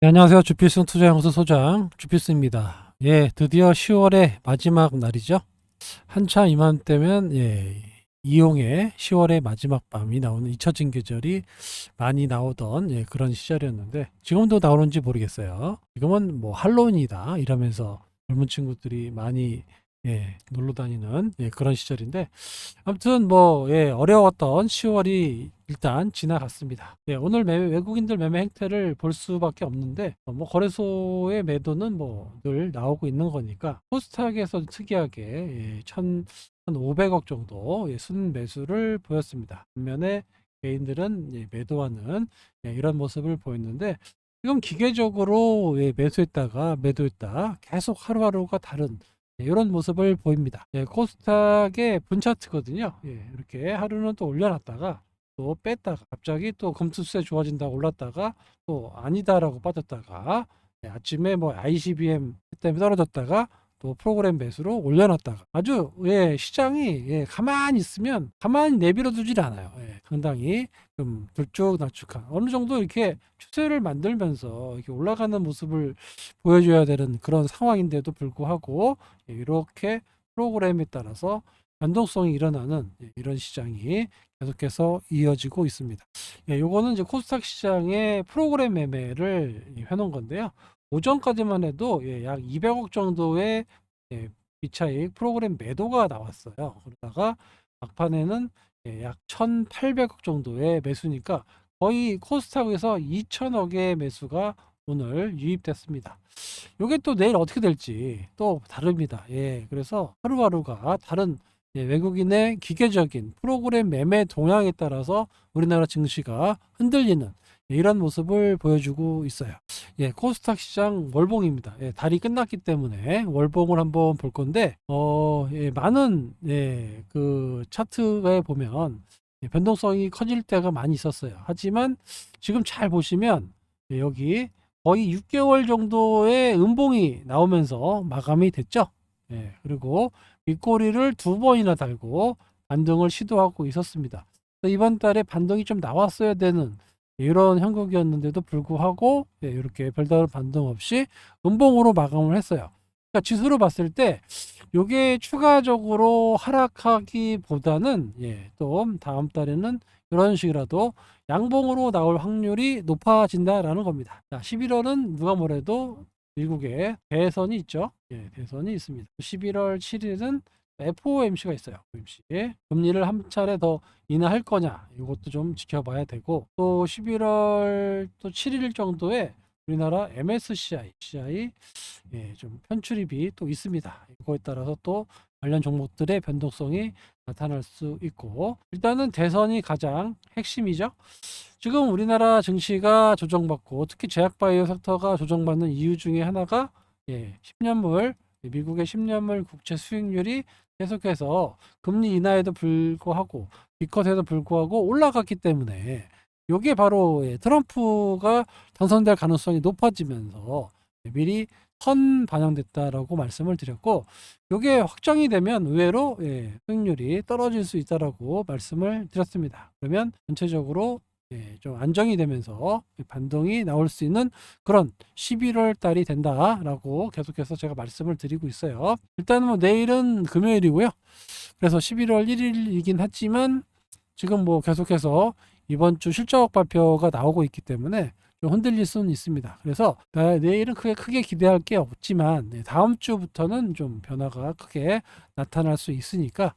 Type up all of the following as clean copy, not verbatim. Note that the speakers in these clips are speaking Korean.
네, 안녕하세요. 주필승 투자연구소 소장 주필승입니다. 예, 드디어 10월의 마지막 날이죠. 한참 이맘때면 이용의 10월의 마지막 밤이 나오는 잊혀진 계절이 많이 나오던 그런 시절이었는데 지금도 나오는지 모르겠어요. 지금은 뭐 할로윈이다 이러면서 젊은 친구들이 많이 놀러 다니는 그런 시절인데 아무튼 뭐 어려웠던 10월이 일단 지나갔습니다. 오늘 외국인들 매매 행태를 볼 수밖에 없는데 뭐 거래소의 매도는 뭐 늘 나오고 있는 거니까 코스닥에서 특이하게 1,500억 정도 순 매수를 보였습니다. 반면에 개인들은 매도하는 이런 모습을 보였는데 지금 기계적으로 매수했다가 매도했다 계속 하루하루가 다른 이런 모습을 보입니다. 코스닥의 분차트거든요. 이렇게 하루는 또 올려놨다가 또 뺐다가 갑자기 또 금투세 좋아진다고 올랐다가 또 아니다라고 빠졌다가 아침에 뭐 ICBM 때문에 떨어졌다가 또 프로그램 매수로 올려놨다가 아주 시장이 가만히 있으면 가만히 내버려 두질 않아요. 상당히 좀 들쭉날쭉한 어느 정도 이렇게 추세를 만들면서 이렇게 올라가는 모습을 보여줘야 되는 그런 상황인데도 불구하고 이렇게 프로그램에 따라서 변동성이 일어나는 이런 시장이 계속해서 이어지고 있습니다. 요거는 이제 코스닥 시장의 프로그램 매매를 해놓은 건데요. 오전까지만 해도 약 200억 정도의 비차익 프로그램 매도가 나왔어요. 그러다가 막판에는 약 1,800억 정도의 매수니까 거의 코스닥에서 2천억의 매수가 오늘 유입됐습니다. 요게 또 내일 어떻게 될지 또 다릅니다. 그래서 하루하루가 다른 외국인의 기계적인 프로그램 매매 동향에 따라서 우리나라 증시가 흔들리는 이런 모습을 보여주고 있어요. 코스닥 시장 월봉입니다. 달이 끝났기 때문에 월봉을 한번 볼 건데, 많은, 그 차트에 보면 변동성이 커질 때가 많이 있었어요. 하지만 지금 잘 보시면 여기 거의 6개월 정도의 음봉이 나오면서 마감이 됐죠. 그리고 윗꼬리를 두 번이나 달고 반등을 시도하고 있었습니다. 이번 달에 반등이 좀 나왔어야 되는 이런 형국이었는데도 불구하고 이렇게 별다른 반등 없이 음봉으로 마감을 했어요. 그러니까 지수로 봤을 때 이게 추가적으로 하락하기보다는 또 다음 달에는 이런 식이라도 양봉으로 나올 확률이 높아진다라는 겁니다. 자, 11월은 누가 뭐래도 미국에 대선이 있죠. 대선이 있습니다. 11월 7일은 FOMC가 있어요. FOMC. 금리를 한 차례 더 인하할 거냐 이것도 좀 지켜봐야 되고 또 11월 또 7일 정도에 우리나라 MSCI 좀 편출입이 또 있습니다. 이거에 따라서 또 관련 종목들의 변동성이 나타날 수 있고 일단은 대선이 가장 핵심이죠. 지금 우리나라 증시가 조정받고 특히 제약바이오 섹터가 조정받는 이유 중에 하나가 10년물 미국의 10년물 국채 수익률이 계속해서 금리 인하에도 불구하고 기컷에도 불구하고 올라갔기 때문에 이게 바로 트럼프가 당선될 가능성이 높아지면서 미리 선반영됐다라고 말씀을 드렸고 이게 확정이 되면 의외로 수익률이 떨어질 수 있다라고 말씀을 드렸습니다. 그러면 전체적으로 좀 안정이 되면서 반등이 나올 수 있는 그런 11월 달이 된다라고 계속해서 제가 말씀을 드리고 있어요. 일단은 뭐 내일은 금요일이고요. 그래서 11월 1일이긴 하지만 지금 뭐 계속해서 이번 주 실적 발표가 나오고 있기 때문에 좀 흔들릴 수는 있습니다. 그래서 내일은 크게 기대할 게 없지만 다음 주부터는 좀 변화가 크게 나타날 수 있으니까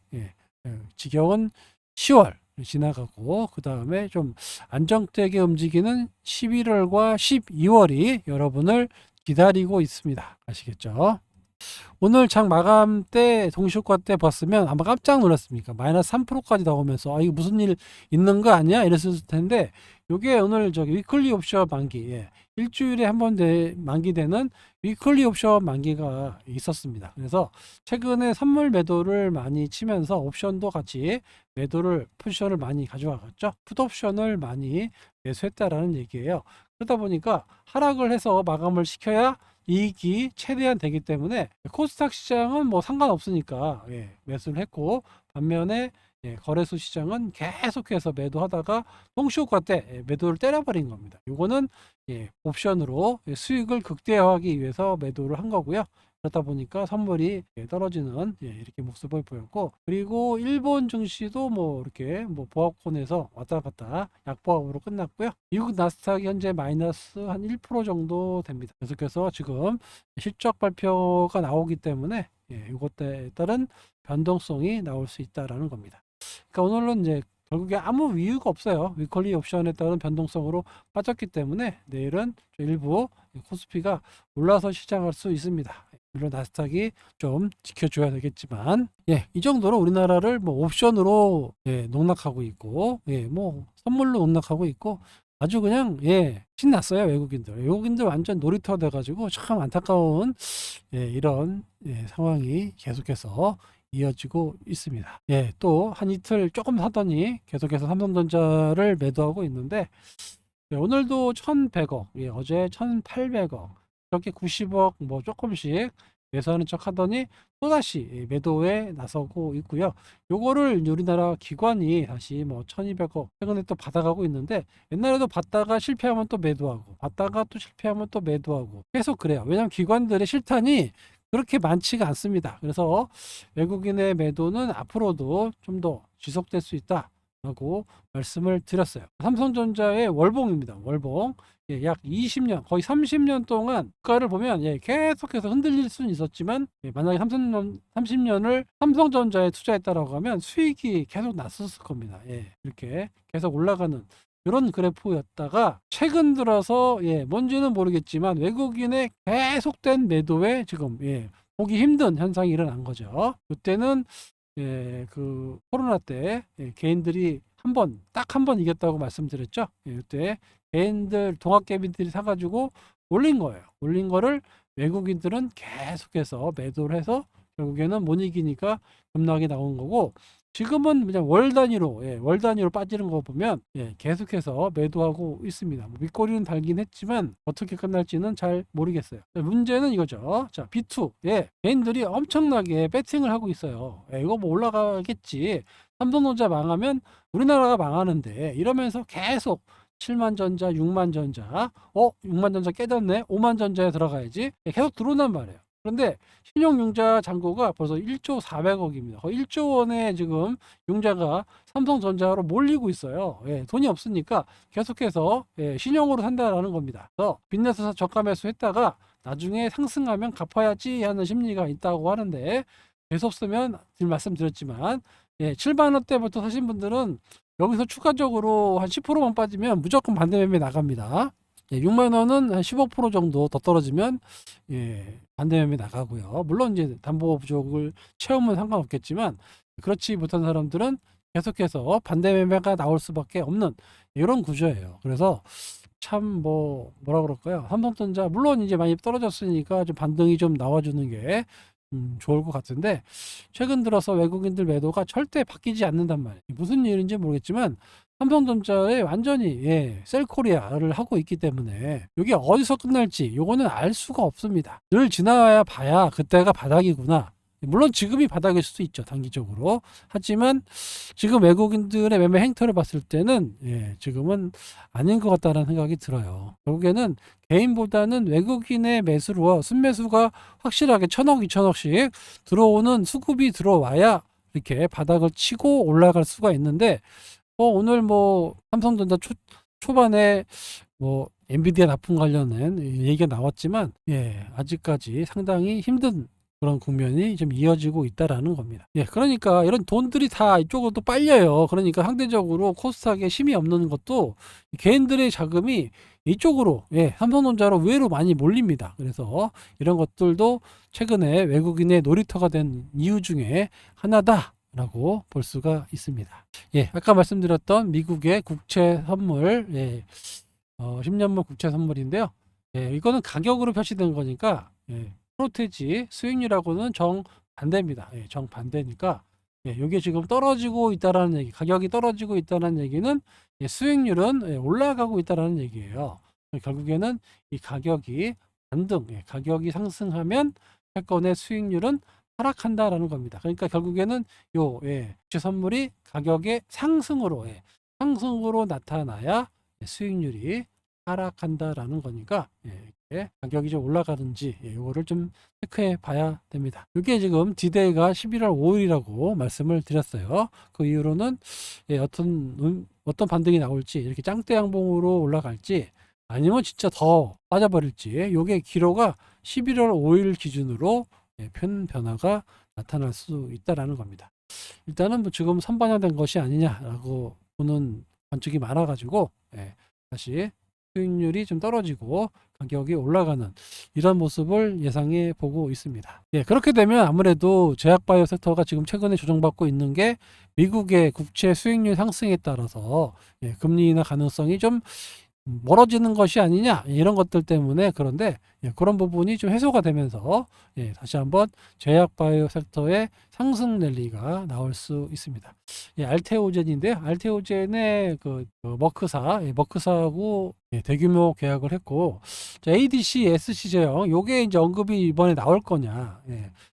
지겨운 10월 지나가고 그 다음에 좀 안정되게 움직이는 11월과 12월이 여러분을 기다리고 있습니다. 아시겠죠? 오늘 장 마감 때 동시효과 때 봤으면 아마 깜짝 놀랐습니까? 마이너스 3%까지 나오면서 이거 무슨 일 있는 거 아니야? 이랬을 텐데 요게 오늘 저기 위클리 옵션 만기 일주일에 한 번 만기되는 위클리 옵션 만기가 있었습니다. 그래서 최근에 선물 매도를 많이 치면서 옵션도 같이 매도를 포지션을 많이 가져와갔죠. 풋옵션을 많이 매수했다라는 얘기예요. 그러다 보니까 하락을 해서 마감을 시켜야 이익이 최대한 되기 때문에 코스닥 시장은 뭐 상관없으니까 매수를 했고 반면에 거래소 시장은 계속해서 매도하다가 동시효과 때 매도를 때려버린 겁니다. 이거는 옵션으로 수익을 극대화하기 위해서 매도를 한 거고요. 그렇다 보니까 선물이 떨어지는 이렇게 모습을 보였고, 그리고 일본 증시도 뭐 이렇게 뭐 보합권에서 왔다 갔다 약보합으로 끝났고요. 미국 나스닥이 현재 마이너스 한 1% 정도 됩니다. 계속해서 지금 실적 발표가 나오기 때문에 이것에 따른 변동성이 나올 수 있다라는 겁니다. 그러니까 오늘은 이제 결국에 아무 이유가 없어요. 위클리 옵션에 따른 변동성으로 빠졌기 때문에 내일은 일부 코스피가 올라서 시작할 수 있습니다. 물론 나스닥이 좀 지켜줘야 되겠지만, 이 정도로 우리나라를 뭐 옵션으로 농락하고 있고, 뭐 선물로 농락하고 있고, 아주 그냥 신났어요. 외국인들 완전 놀이터 돼가지고 참 안타까운 이런 상황이 계속해서 이어지고 있습니다. 또 한 이틀 조금 사더니 계속해서 삼성전자를 매도하고 있는데, 오늘도 1100억, 어제 1800억, 이렇게 90억 뭐 조금씩 매수하는 척 하더니 또다시 매도에 나서고 있고요. 요거를 우리나라 기관이 다시 뭐 1200억 최근에 또 받아가고 있는데, 옛날에도 받다가 실패하면 또 매도하고, 받다가 또 실패하면 또 매도하고 계속 그래요. 왜냐하면 기관들의 실탄이 그렇게 많지가 않습니다. 그래서 외국인의 매도는 앞으로도 좀 더 지속될 수 있다 라고 말씀을 드렸어요. 삼성전자의 월봉입니다. 월봉. 약 20년, 거의 30년 동안 주가를 보면 계속해서 흔들릴 수는 있었지만, 만약에 30년을 삼성전자에 투자했다라고 하면 수익이 계속 났었을 겁니다. 이렇게 계속 올라가는 이런 그래프였다가 최근 들어서 뭔지는 모르겠지만 외국인의 계속된 매도에 지금 보기 힘든 현상이 일어난 거죠. 그때는 그 코로나 때 개인들이 딱 한 번 이겼다고 말씀드렸죠. 이때 개인들 동학개미들이 사가지고 올린 거예요. 올린 거를 외국인들은 계속해서 매도를 해서 결국에는 못 이기니까 급락이 나온 거고, 지금은 그냥 월 단위로 빠지는 거 보면 계속해서 매도하고 있습니다. 뭐 밑꼬리는 달긴 했지만 어떻게 끝날지는 잘 모르겠어요. 문제는 이거죠. 자, B2 개인들이 엄청나게 배팅을 하고 있어요. 이거 뭐 올라가겠지, 삼성전자 망하면 우리나라가 망하는데, 이러면서 계속 7만전자, 6만전자, 6만전자 깨졌네, 5만전자에 들어가야지, 계속 들어온단 말이에요. 그런데 신용융자 잔고가 벌써 1조 400억입니다. 거의 1조 원의 지금 융자가 삼성전자로 몰리고 있어요. 돈이 없으니까 계속해서 신용으로 산다라는 겁니다. 그래서 빚내서 저가 매수했다가 나중에 상승하면 갚아야지 하는 심리가 있다고 하는데, 계속 쓰면 말씀드렸지만 7만 원대부터 사신 분들은 여기서 추가적으로 한 10%만 빠지면 무조건 반대 매매 나갑니다. 6만 원은 한 15% 정도 더 떨어지면 반대 매매 나가고요. 물론 이제 담보 부족을 채우면 상관없겠지만, 그렇지 못한 사람들은 계속해서 반대 매매가 나올 수밖에 없는 이런 구조예요. 그래서 참 뭐라 그럴까요? 삼성전자 물론 이제 많이 떨어졌으니까 좀 반등이 좀 나와주는 게 좋을 것 같은데, 최근 들어서 외국인들 매도가 절대 바뀌지 않는단 말이에요. 무슨 일인지 모르겠지만 삼성전자에 완전히 셀코리아를 하고 있기 때문에 이게 어디서 끝날지 요거는 알 수가 없습니다. 늘 지나야 봐야 그때가 바닥이구나. 물론 지금이 바닥일 수도 있죠, 단기적으로. 하지만 지금 외국인들의 매매 행태를 봤을 때는 지금은 아닌 것 같다는 생각이 들어요. 결국에는 개인보다는 외국인의 매수로 순매수가 확실하게 1000억, 2000억씩 들어오는 수급이 들어와야 이렇게 바닥을 치고 올라갈 수가 있는데, 오늘 뭐 삼성전자 초반에 뭐 엔비디아 납품 관련된 얘기가 나왔지만 아직까지 상당히 힘든 그런 국면이 좀 이어지고 있다라는 겁니다. 그러니까 이런 돈들이 다 이쪽으로 또 빨려요. 그러니까 상대적으로 코스닥에 힘이 없는 것도 개인들의 자금이 이쪽으로 삼성전자로 의외로 많이 몰립니다. 그래서 이런 것들도 최근에 외국인의 놀이터가 된 이유 중에 하나다라고 볼 수가 있습니다. 아까 말씀드렸던 미국의 국채 선물, 10년물 국채 선물인데요. 이거는 가격으로 표시된 거니까 프로테지 수익률하고는 정반대입니다. 정반대니까 이게 지금 떨어지고 있다라는 얘기, 가격이 떨어지고 있다는 얘기는 수익률은 올라가고 있다라는 얘기예요. 결국에는 이 가격이 반등, 가격이 상승하면 채권의 수익률은 하락한다라는 겁니다. 그러니까 결국에는 요 국채 선물이 가격의 상승으로 상승으로 나타나야 수익률이 하락한다라는 거니까 이렇게 가격이 좀 올라가는지 요거를 좀 체크해 봐야 됩니다. 이게 지금 디데이가 11월 5일이라고 말씀을 드렸어요. 그 이후로는 어떤 반등이 나올지 이렇게 짱대 양봉으로 올라갈지 아니면 진짜 더 빠져버릴지 요게 기로가 11월 5일 기준으로 편 변화가 나타날 수 있다라는 겁니다. 일단은 뭐 지금 선반영된 것이 아니냐라고 보는 관측이 많아가지고 다시 수익률이 좀 떨어지고 가격이 올라가는 이런 모습을 예상해 보고 있습니다. 그렇게 되면 아무래도 제약바이오 섹터가 지금 최근에 조정받고 있는 게 미국의 국채 수익률 상승에 따라서 금리 인하 가능성이 좀 멀어지는 것이 아니냐 이런 것들 때문에 그런데 그런 부분이 좀 해소가 되면서 다시 한번 제약바이오 섹터의 상승 랠리가 나올 수 있습니다. 알테오젠인데요. 알테오젠의 머크사하고 대규모 계약을 했고 ADC, SC 제형 요게 이제 언급이 이번에 나올 거냐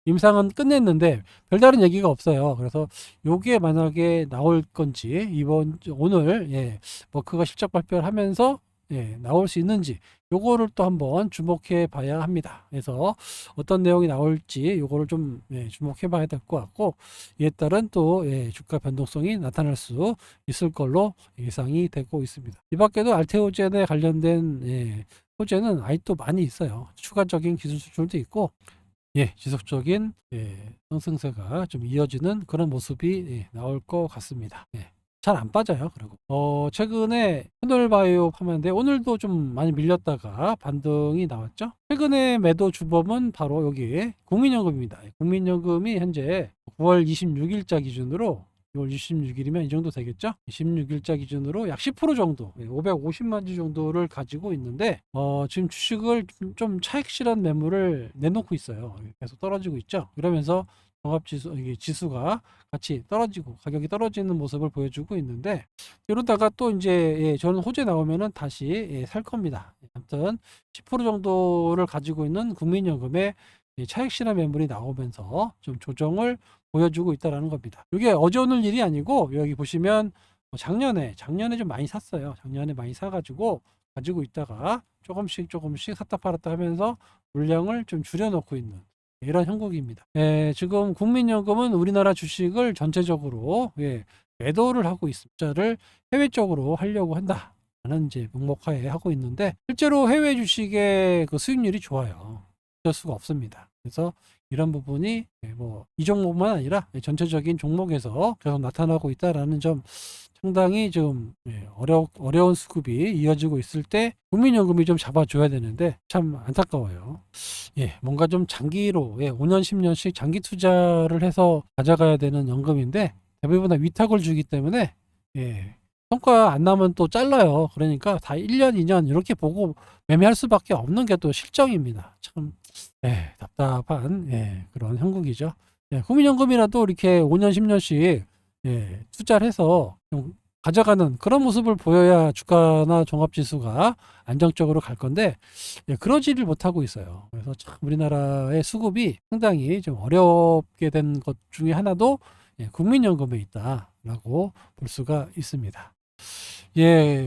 임상은 끝냈는데 별다른 얘기가 없어요. 그래서 요게 만약에 나올 건지 오늘 머크가 실적 발표를 하면서 나올 수 있는지 요거를 또 한번 주목해 봐야 합니다. 그래서 어떤 내용이 나올지 요거를 좀 주목해 봐야 될 것 같고 이에 따른 또 주가 변동성이 나타날 수 있을 걸로 예상이 되고 있습니다. 이 밖에도 알테오젠에 관련된 소재는 아직도 많이 있어요. 추가적인 기술 수출도 있고 지속적인 상승세가 좀 이어지는 그런 모습이 나올 것 같습니다. 잘 안 빠져요. 그리고 최근에 하늘바이오 파마인데 오늘도 좀 많이 밀렸다가 반등이 나왔죠. 최근에 매도 주범은 바로 여기 국민연금입니다. 국민연금이 현재 9월 26일자 기준으로 6월 26일이면 이 정도 되겠죠? 26일자 기준으로 약 10% 정도, 550만 주 정도를 가지고 있는데, 지금 주식을 좀 차익 실현 매물을 내놓고 있어요. 계속 떨어지고 있죠? 그러면서 종합지수, 이게 지수가 같이 떨어지고, 가격이 떨어지는 모습을 보여주고 있는데, 이러다가 또 이제, 저는 호재 나오면은 다시 살 겁니다. 아무튼 10% 정도를 가지고 있는 국민연금의 차익 실현 매물이 나오면서 좀 조정을 보여주고 있다라는 겁니다. 이게 어제 오늘 일이 아니고 여기 보시면 작년에 좀 많이 샀어요. 작년에 많이 사가지고 가지고 있다가 조금씩 샀다 팔았다 하면서 물량을 좀 줄여놓고 있는 이런 형국입니다. 지금 국민연금은 우리나라 주식을 전체적으로 매도를 하고 있습니다. 투자를 해외 쪽으로 하려고 한다. 라는 이제 목목하에 하고 있는데 실제로 해외 주식의 그 수익률이 좋아요. 어쩔 수가 없습니다. 그래서 이런 부분이 뭐 이 종목만 아니라 전체적인 종목에서 계속 나타나고 있다라는 점 상당히 좀 어려운 수급이 이어지고 있을 때 국민연금이 좀 잡아줘야 되는데 참 안타까워요. 뭔가 좀 장기로 5년 10년씩 장기 투자를 해서 가져가야 되는 연금인데 대부분 다 위탁을 주기 때문에 성과 안 나면 또 잘라요. 그러니까 다 1년, 2년 이렇게 보고 매매할 수밖에 없는 게 또 실정입니다. 참 답답한 그런 형국이죠. 국민연금이라도 이렇게 5년, 10년씩 투자를 해서 좀 가져가는 그런 모습을 보여야 주가나 종합지수가 안정적으로 갈 건데 그러지를 못하고 있어요. 그래서 참 우리나라의 수급이 상당히 좀 어렵게 된 것 중에 하나도 국민연금에 있다라고 볼 수가 있습니다.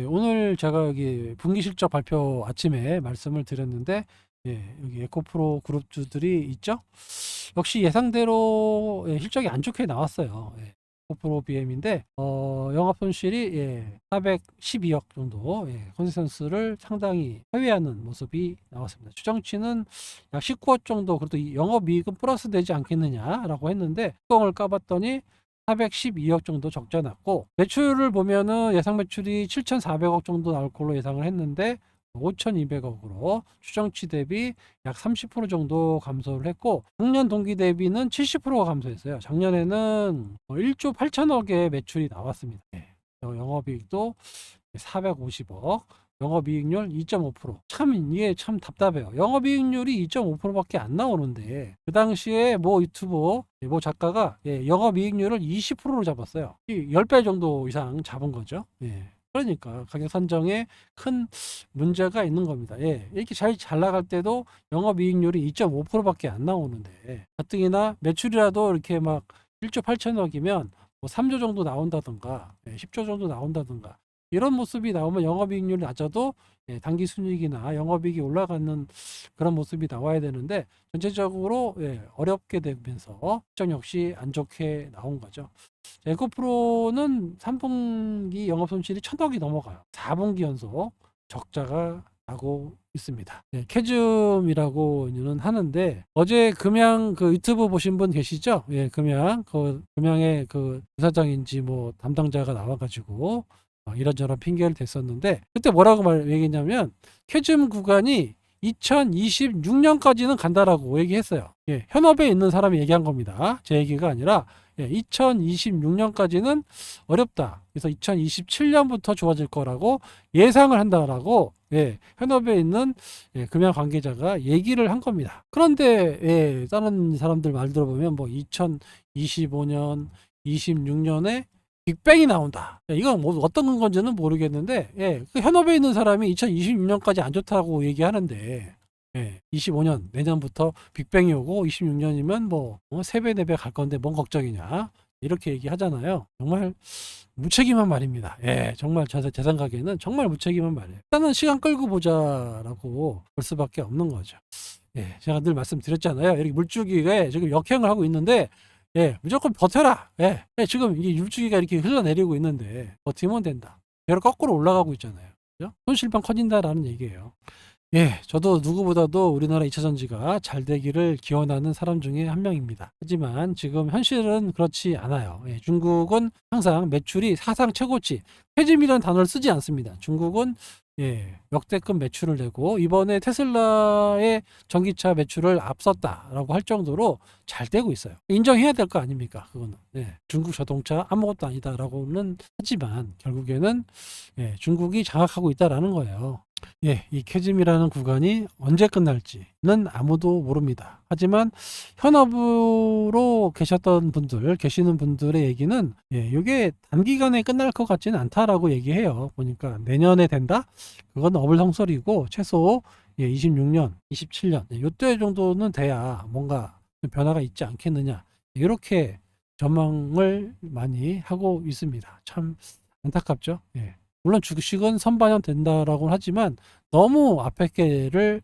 오늘 제가 여기 분기 실적 발표 아침에 말씀을 드렸는데 여기 에코프로 그룹주들이 있죠. 역시 예상대로 실적이 안 좋게 나왔어요. 에코프로 BM인데 영업 손실이 412억 정도 컨센서스를 상당히 하회하는 모습이 나왔습니다. 추정치는 약 19억 정도 그래도 영업이익은 플러스 되지 않겠느냐라고 했는데 뚜껑을 까봤더니 412억 정도 적자 났고 매출을 보면은 예상 매출이 7,400억 정도 나올 걸로 예상을 했는데 5,200억으로 추정치 대비 약 30% 정도 감소를 했고 작년 동기 대비는 70%가 감소했어요. 작년에는 1조 8천억의 매출이 나왔습니다. 영업이익도 450억, 영업이익률 2.5%. 참 이게 참 답답해요. 영업이익률이 2.5%밖에 안 나오는데 그 당시에 뭐 유튜버 뭐 작가가 영업이익률을 20%로 잡았어요. 10배 정도 이상 잡은 거죠. 그러니까 가격 산정에 큰 문제가 있는 겁니다. 예. 이렇게 잘 나갈 때도 영업이익률이 2.5%밖에 안 나오는데 가뜩이나 매출이라도 이렇게 막 1조 8천억이면 뭐 3조 정도 나온다든가 10조 정도 나온다든가 이런 모습이 나오면 영업이익률이 낮아도 단기 순이익이나 영업이익이 올라가는 그런 모습이 나와야 되는데 전체적으로 어렵게 되면서 실적 역시 안 좋게 나온 거죠. 에코프로는 3분기 영업손실이 1,000억이 넘어가요. 4분기 연속 적자가 나고 있습니다. 캐즘이라고는 하는데 어제 금양 그 유튜브 보신 분 계시죠? 금양의 그 부사장인지 뭐 담당자가 나와가지고 이런저런 핑계를 댔었는데 그때 뭐라고 얘기했냐면 캐즘 구간이 2026년까지는 간다라고 얘기했어요. 현업에 있는 사람이 얘기한 겁니다. 제 얘기가 아니라 2026년까지는 어렵다. 그래서 2027년부터 좋아질 거라고 예상을 한다라고 현업에 있는 금융 관계자가 얘기를 한 겁니다. 그런데 다른 사람들 말 들어보면 뭐 2025년, 26년에 빅뱅이 나온다. 이건 뭐 어떤 건지는 모르겠는데 그 현업에 있는 사람이 2026년까지 안 좋다고 얘기하는데 25년 내년부터 빅뱅이 오고 26년이면 뭐 3배 4배 갈 건데 뭔 걱정이냐 이렇게 얘기하잖아요. 정말 무책임한 말입니다. 정말 제 생각에는 정말 무책임한 말이에요. 일단은 시간 끌고 보자라고 볼 수밖에 없는 거죠. 제가 늘 말씀드렸잖아요. 이렇게 물줄기가 지금 역행을 하고 있는데 무조건 버텨라. 지금 이게 물줄기가 이렇게 흘러내리고 있는데 버티면 된다. 배로 거꾸로 올라가고 있잖아요. 그죠? 손실방 커진다라는 얘기예요. 저도 누구보다도 우리나라 2차 전지가 잘 되기를 기원하는 사람 중에 한 명입니다. 하지만 지금 현실은 그렇지 않아요. 중국은 항상 매출이 사상 최고치, 캐즘이라는 단어를 쓰지 않습니다. 중국은 역대급 매출을 내고 이번에 테슬라의 전기차 매출을 앞섰다라고 할 정도로 잘 되고 있어요. 인정해야 될 거 아닙니까? 그거는 중국 자동차 아무것도 아니다라고는 하지만 결국에는 중국이 장악하고 있다라는 거예요. 이 캐즘이라는 구간이 언제 끝날지는 아무도 모릅니다. 하지만 현업으로 계시는 분들의 얘기는 이게 단기간에 끝날 것 같지는 않다라고 얘기해요. 보니까 내년에 된다? 그건 어불성설이고 최소 26년, 27년 이때 정도는 돼야 뭔가 변화가 있지 않겠느냐 이렇게 전망을 많이 하고 있습니다. 참 안타깝죠. 물론 주식은 선반영 된다라고 하지만 너무 앞에 게를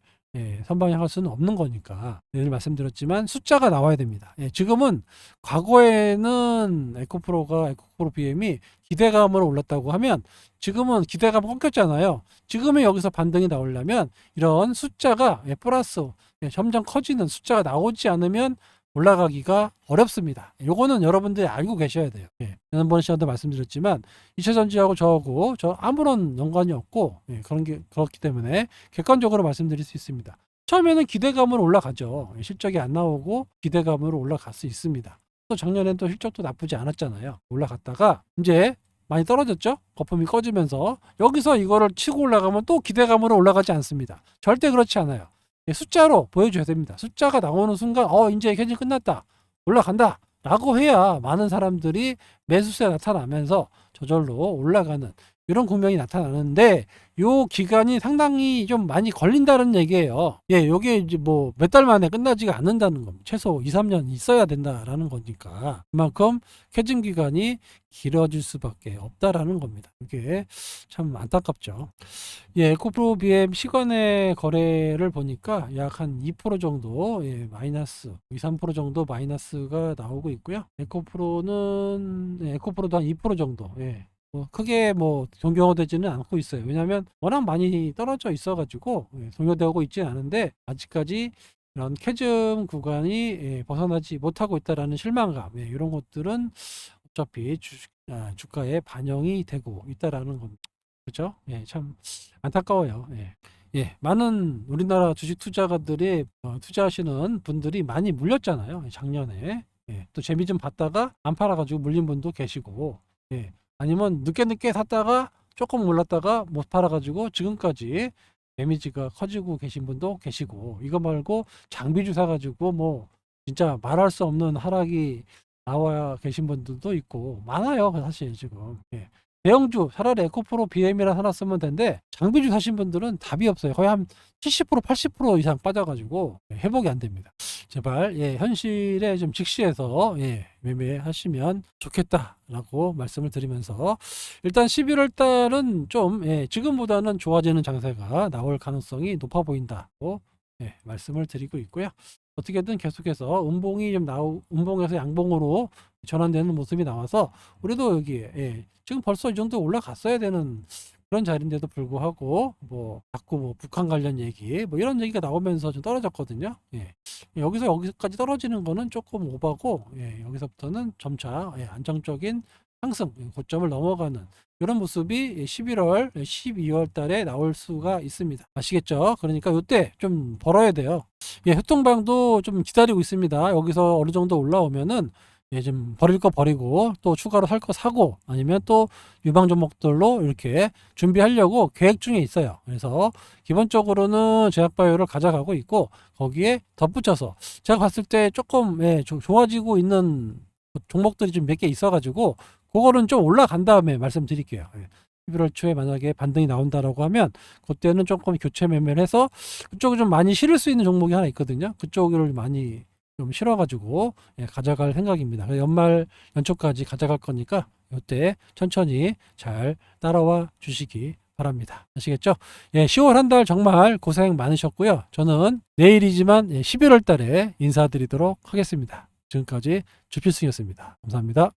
선반영할 수는 없는 거니까 늘 말씀드렸지만 숫자가 나와야 됩니다. 지금은 과거에는 에코프로 BM이 기대감으로 올랐다고 하면 지금은 기대감 꺾였잖아요. 지금의 여기서 반등이 나오려면 이런 숫자가 플러스 점점 커지는 숫자가 나오지 않으면 올라가기가 어렵습니다. 요거는 여러분들이 알고 계셔야 돼요. 지난번 시간도 말씀드렸지만 2차 전지하고 저하고 아무런 연관이 없고 그렇기 때문에 객관적으로 말씀드릴 수 있습니다. 처음에는 기대감으로 올라가죠. 실적이 안 나오고 기대감으로 올라갈 수 있습니다. 또 작년엔 또 실적도 나쁘지 않았잖아요. 올라갔다가 이제 많이 떨어졌죠. 거품이 꺼지면서 여기서 이거를 치고 올라가면 또 기대감으로 올라가지 않습니다. 절대 그렇지 않아요. 숫자로 보여줘야 됩니다. 숫자가 나오는 순간 이제 캐즘 끝났다. 올라간다. 라고 해야 많은 사람들이 매수세가 나타나면서 저절로 올라가는 이런 국면이 나타나는데 요 기간이 상당히 좀 많이 걸린다는 얘기예요. 요게 이제 뭐 몇 달 만에 끝나지가 않는다는 겁니다. 최소 2, 3년 있어야 된다라는 거니까 그만큼 캐즘 기간이 길어질 수밖에 없다라는 겁니다. 이게 참 안타깝죠. 에코프로 BM 시간의 거래를 보니까 약 한 2% 정도 마이너스 2, 3% 정도 마이너스가 나오고 있고요. 에코프로도 한 2% 정도 크게 뭐 동경화되지는 않고 있어요. 왜냐하면 워낙 많이 떨어져 있어가지고 동요되고 있지는 않은데 아직까지 이런 캐즘 구간이 벗어나지 못하고 있다라는 실망감 이런 것들은 어차피 주가에 반영이 되고 있다라는 겁니다. 그렇죠? 참 안타까워요. 많은 우리나라 주식 투자가들이 투자하시는 분들이 많이 물렸잖아요. 작년에. 또 재미 좀 봤다가 안 팔아가지고 물린 분도 계시고, 아니면 늦게 샀다가 조금 올랐다가 못 팔아가지고 지금까지 데미지가 커지고 계신 분도 계시고, 이거 말고 장비주 사가지고 뭐 진짜 말할 수 없는 하락이 나와 계신 분들도 있고 많아요. 사실 지금. 대형주 차라리 에코프로 BM이라 하나 쓰면 되는데 장비주 사신 분들은 답이 없어요. 거의 한 70% 80% 이상 빠져가지고 회복이 안 됩니다. 제발 현실에 좀 직시해서 매매하시면 좋겠다라고 말씀을 드리면서 일단 11월 달은 좀 지금보다는 좋아지는 장세가 나올 가능성이 높아 보인다고 말씀을 드리고 있고요. 어떻게든 계속해서 음봉에서 양봉으로 전환되는 모습이 나와서 우리도 여기 지금 벌써 이 정도 올라갔어야 되는 그런 자리인데도 불구하고 자꾸 북한 관련 얘기 이런 얘기가 나오면서 좀 떨어졌거든요. 여기까지 떨어지는 거는 조금 오바고 여기서부터는 점차 안정적인 상승 고점을 넘어가는 이런 모습이 11월, 12월 달에 나올 수가 있습니다. 아시겠죠? 그러니까 이때 좀 벌어야 돼요. 효통방도 좀 기다리고 있습니다. 여기서 어느 정도 올라오면은 좀 버릴 거 버리고 또 추가로 살 거 사고 아니면 또 유방 종목들로 이렇게 준비하려고 계획 중에 있어요. 그래서 기본적으로는 제약바이오를 가져가고 있고 거기에 덧붙여서 제가 봤을 때 조금 좋아지고 있는 종목들이 좀 몇 개 있어가지고 그거는 좀 올라간 다음에 말씀드릴게요. 11월 초에 만약에 반등이 나온다라고 하면 그때는 조금 교체 매매를 해서 그쪽에 좀 많이 실을 수 있는 종목이 하나 있거든요. 그쪽을 많이 좀 실어가지고 가져갈 생각입니다. 연말 연초까지 가져갈 거니까 이때 천천히 잘 따라와 주시기 바랍니다. 아시겠죠? 10월 한 달 정말 고생 많으셨고요. 저는 내일이지만 11월 달에 인사드리도록 하겠습니다. 지금까지 주필승이었습니다. 감사합니다.